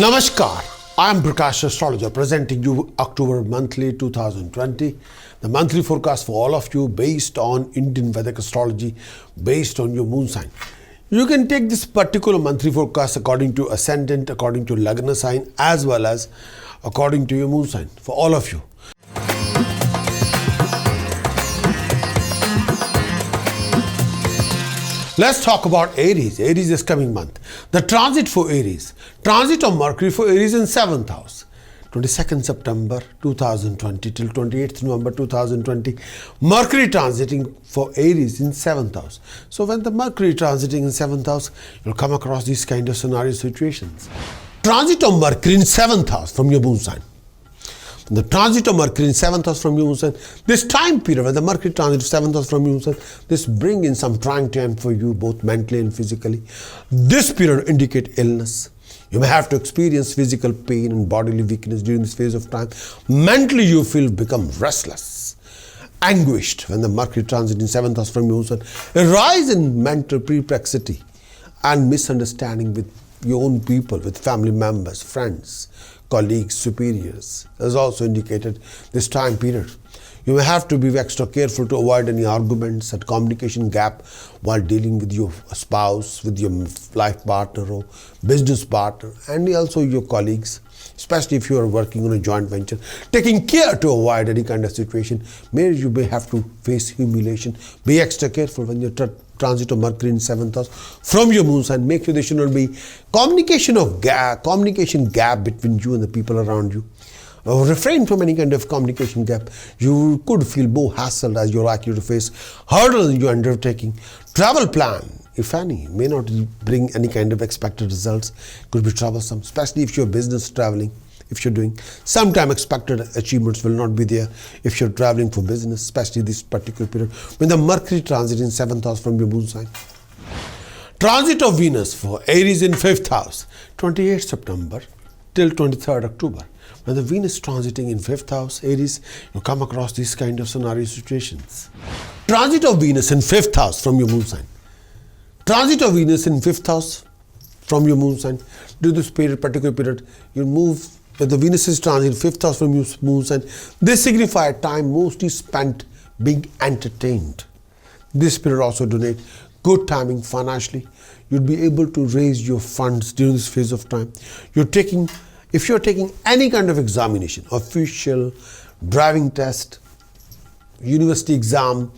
Namaskar, I am Prakash, Astrologer, presenting you October Monthly 2020, the monthly forecast for all of you based on Indian Vedic astrology, based on your moon sign. You can take this particular monthly forecast according to ascendant, according to Lagna sign, as well as according to your moon sign for all of you. Let's talk about Aries. Aries is coming month. The transit for Aries. Transit of Mercury for Aries in 7th house. 22nd September 2020 till 28th November 2020. Mercury transiting for Aries in 7th house. So when the Mercury transiting in 7th house, you'll come across these kind of scenario situations. Transit of Mercury in 7th house from your moon sign. The transit of Mercury in 7th house from your moon sign, this time period when the Mercury transit 7th house from your moon sign, this bring in some trying time for you both mentally and physically. This period indicate illness. You may have to experience physical pain and bodily weakness during this phase of time. Mentally you feel become restless, anguished when the Mercury transit in 7th house from your moon sign. A rise in mental perplexity and misunderstanding with your own people, with family members, friends, colleagues, superiors, as also indicated this time period. You may have to be extra careful to avoid any arguments and communication gap while dealing with your spouse, with your life partner or business partner, and also your colleagues, especially if you are working on a joint venture. Taking care to avoid any kind of situation where you may have to face humiliation. Be extra careful when you transit of Mercury in 7th house from your moon sign. Make sure there should not be communication gap between you and the people around you. Refrain from any kind of communication gap. You could feel more hassled as you're likely to face hurdles in your undertaking. Travel plan, if any, may not bring any kind of expected results. Could be troublesome, especially if you're business traveling. If you're doing, sometime expected achievements will not be there if you're traveling for business, especially this particular period when the Mercury transit in 7th house from your moon sign. Transit of Venus for Aries in 5th house, 28th September till 23rd October. When the Venus transiting in 5th house, Aries, you come across these kind of scenario situations. Transit of Venus in 5th house from your moon sign. Transit of Venus in 5th house from your moon sign. During this particular period, you move. When the Venus is transit 5th house from your moon sign, this signifies time mostly spent being entertained. This period also donate good timing financially. You'll be able to raise your funds during this phase of time. If you're taking any kind of examination, official, driving test, university exam,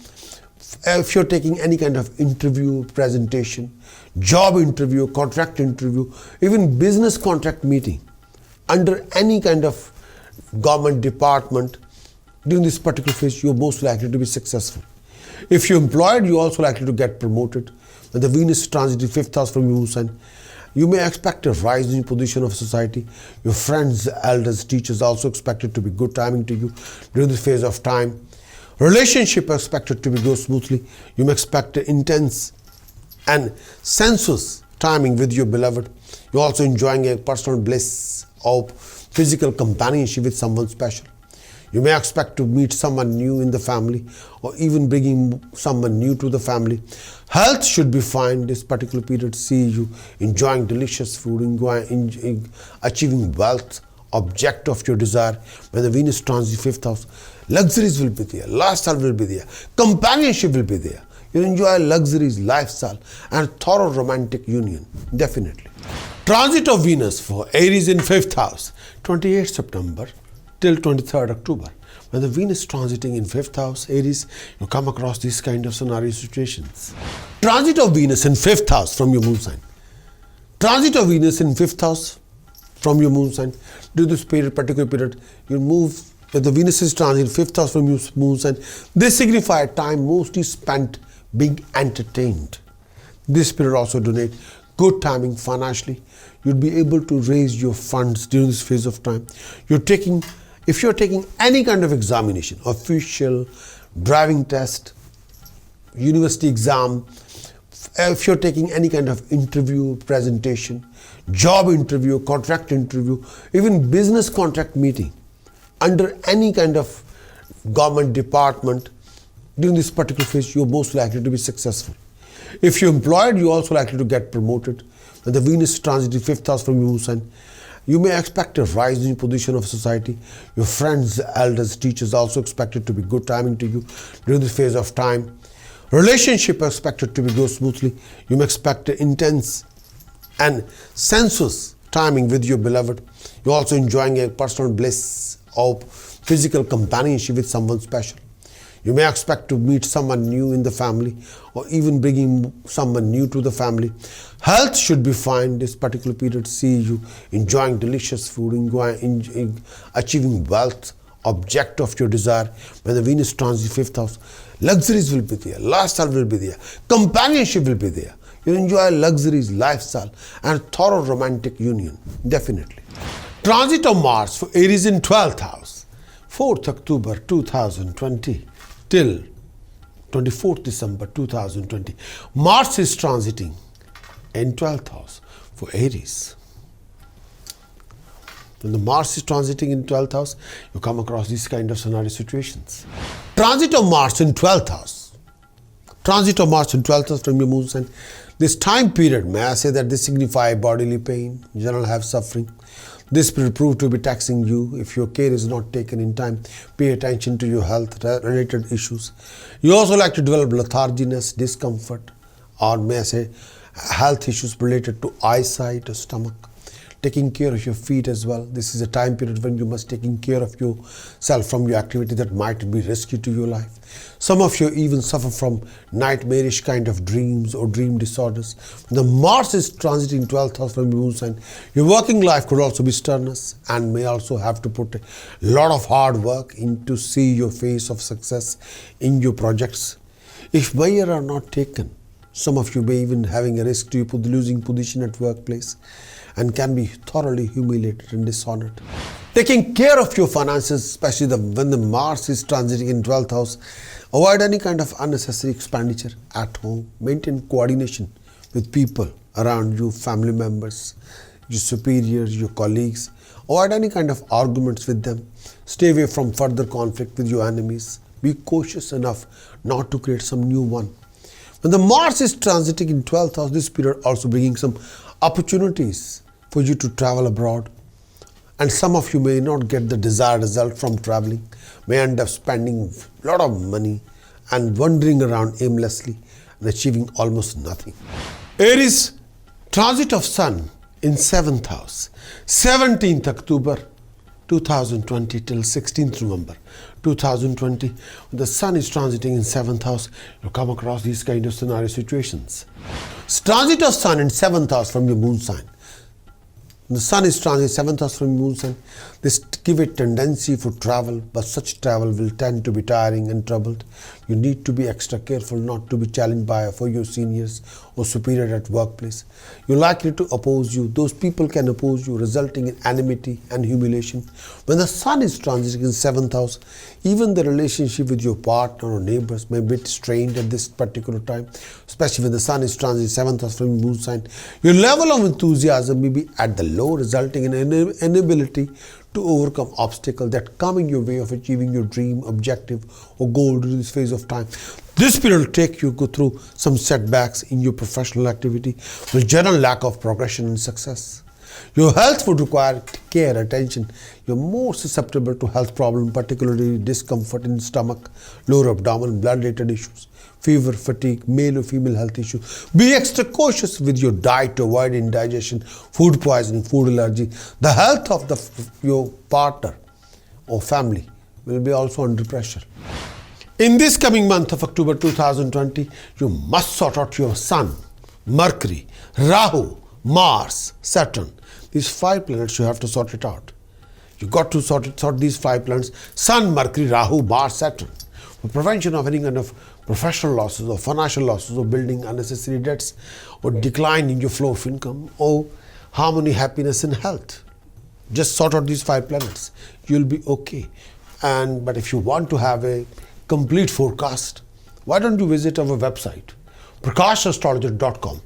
if you're taking any kind of interview, presentation, job interview, contract interview, even business contract meeting, under any kind of government department, during this particular phase, you're most likely to be successful. If you're employed, you're also likely to get promoted. When the Venus transit in 5th house from your moon sign, you may expect a rise in position of society. Your friends, elders, teachers also expected to be good timing to you during this phase of time. Relationship expected to go smoothly. You may expect an intense and sensuous timing with your beloved. You're also enjoying a personal bliss of physical companionship with someone special. You may expect to meet someone new in the family or even bringing someone new to the family. Health should be fine this particular period. See you enjoying delicious food, achieving wealth, object of your desire. When the Venus transit 5th house, luxuries will be there, lifestyle will be there, companionship will be there. You'll enjoy luxuries, lifestyle and thorough romantic union, definitely. Transit of Venus for Aries in 5th house, 28th September till 23rd October. When the Venus transiting in 5th house, Aries, you come across these kind of scenario situations. Transit of Venus in 5th house from your moon sign. Transit of Venus in 5th house from your moon sign. During this particular period, you move. When the Venus is transit 5th house from your moon sign, this signifies time mostly spent being entertained. This period also donate good timing financially. You'll be able to raise your funds during this phase of time. If you're taking any kind of examination, official, driving test, university exam, if you're taking any kind of interview, presentation, job interview, contract interview, even business contract meeting, under any kind of government department, during this particular phase, you're most likely to be successful. If you're employed, you're also likely to get promoted. When the Venus transit in 5th house from your moon sign, You may expect a rise in position of society. Your friends, elders, teachers also expected to be good timing to you during this phase of time. Relationship expected to be go smoothly. You may expect intense and sensuous timing with your beloved. You're also enjoying a personal bliss of physical companionship with someone special. You may expect to meet someone new in the family or even bringing someone new to the family. Health should be fine this particular period. See you enjoying delicious food, achieving wealth, object of your desire. When the Venus transits 5th house, luxuries will be there, lifestyle will be there, companionship will be there. You'll enjoy luxuries, lifestyle and thorough romantic union, definitely. Transit of Mars for Aries in 12th house, 4th October 2020 till 24th December 2020. Mars is transiting in 12th house for Aries. When the Mars is transiting in 12th house, you come across these kind of scenario situations. Transit of Mars in 12th house. Transit of Mars in 12th house from your moon sign. This time period, may I say that this signifies bodily pain, general health suffering. This will prove to be taxing you if your care is not taken in time. Pay attention to your health related issues. You also like to develop letharginess, discomfort, or may I say health issues related to eyesight or stomach. Taking care of your feet as well. This is a time period when you must taking care of yourself from your activity that might be risky to your life. Some of you even suffer from nightmarish kind of dreams or dream disorders. When the Mars is transiting 12th house from your moon sign, your working life could also be strenuous and may also have to put a lot of hard work in to see your face of success in your projects. If measures are not taken, some of you may even having a risk to losing position at workplace and can be thoroughly humiliated and dishonored. Taking care of your finances, especially when the Mars is transiting in 12th house, avoid any kind of unnecessary expenditure at home. Maintain coordination with people around you, family members, your superiors, your colleagues. Avoid any kind of arguments with them. Stay away from further conflict with your enemies. Be cautious enough not to create some new one. When the Mars is transiting in 12th house, this period also bringing some opportunities for you to travel abroad, and some of you may not get the desired result from traveling, may end up spending a lot of money and wandering around aimlessly and achieving almost nothing. Aries, transit of Sun in 7th house, 17th October 2020 till 16th November 2020. When the Sun is transiting in 7th house, you come across these kind of scenario situations. Transit of Sun in 7th house from your moon sign. The Sun is transiting 7th house from your moon sign. This give a tendency for travel, but such travel will tend to be tiring and troubled. You need to be extra careful not to be challenged for your seniors or superior at workplace. You're likely to oppose you. Those people can oppose you, resulting in enmity and humiliation. When the Sun is transiting in 7th house, even the relationship with your partner or neighbors may be strained at this particular time, especially when the Sun is transiting 7th house from your moon sign. Your level of enthusiasm may be at the low, resulting in an inability to overcome obstacles that come in your way of achieving your dream, objective or goal during this phase of time. This period will take you go through some setbacks in your professional activity with general lack of progression and success. Your health would require care, attention. You're more susceptible to health problems, particularly discomfort in the stomach, lower abdomen, blood-related issues, fever, fatigue, male or female health issues. Be extra cautious with your diet to avoid indigestion, food poisoning, food allergy. The health of your partner or family will be also under pressure. In this coming month of October 2020, you must sort out your Sun, Mercury, Rahu, Mars, Saturn. These 5 planets you have to sort it out. You got to sort these 5 planets: Sun, Mercury, Rahu, Mars, Saturn. For prevention of any kind of professional losses or financial losses or building unnecessary debts or decline in your flow of income or harmony, happiness and health. Just sort out these 5 planets. You'll be okay. But if you want to have a complete forecast, why don't you visit our website, prakashastrologer.com,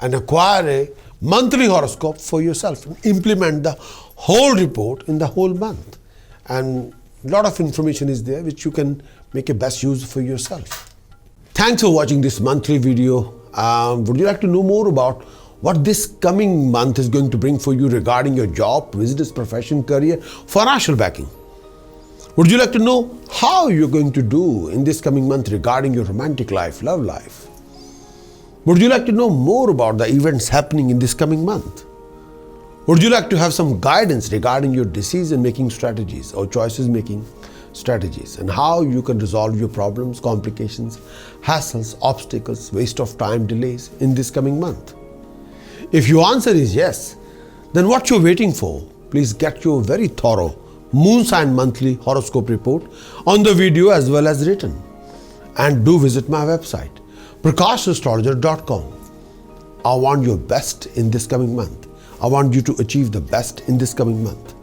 and acquire a monthly horoscope for yourself and implement the whole report in the whole month. And a lot of information is there which you can make a best use for yourself. Thanks for watching this monthly video. Would you like to know more about what this coming month is going to bring for you regarding your job, business, profession, career, financial backing. Would you like to know how you're going to do in this coming month regarding your romantic life, love life? Would you like to know more about the events happening in this coming month? Would you like to have some guidance regarding your decision-making strategies or choices-making strategies and how you can resolve your problems, complications, hassles, obstacles, waste of time, delays in this coming month? If your answer is yes, then what you're waiting for? Please get your very thorough Moon Sign Monthly Horoscope report on the video as well as written. And do visit my website, prakashastrologer.com. I want your best in this coming month. I want you to achieve the best in this coming month.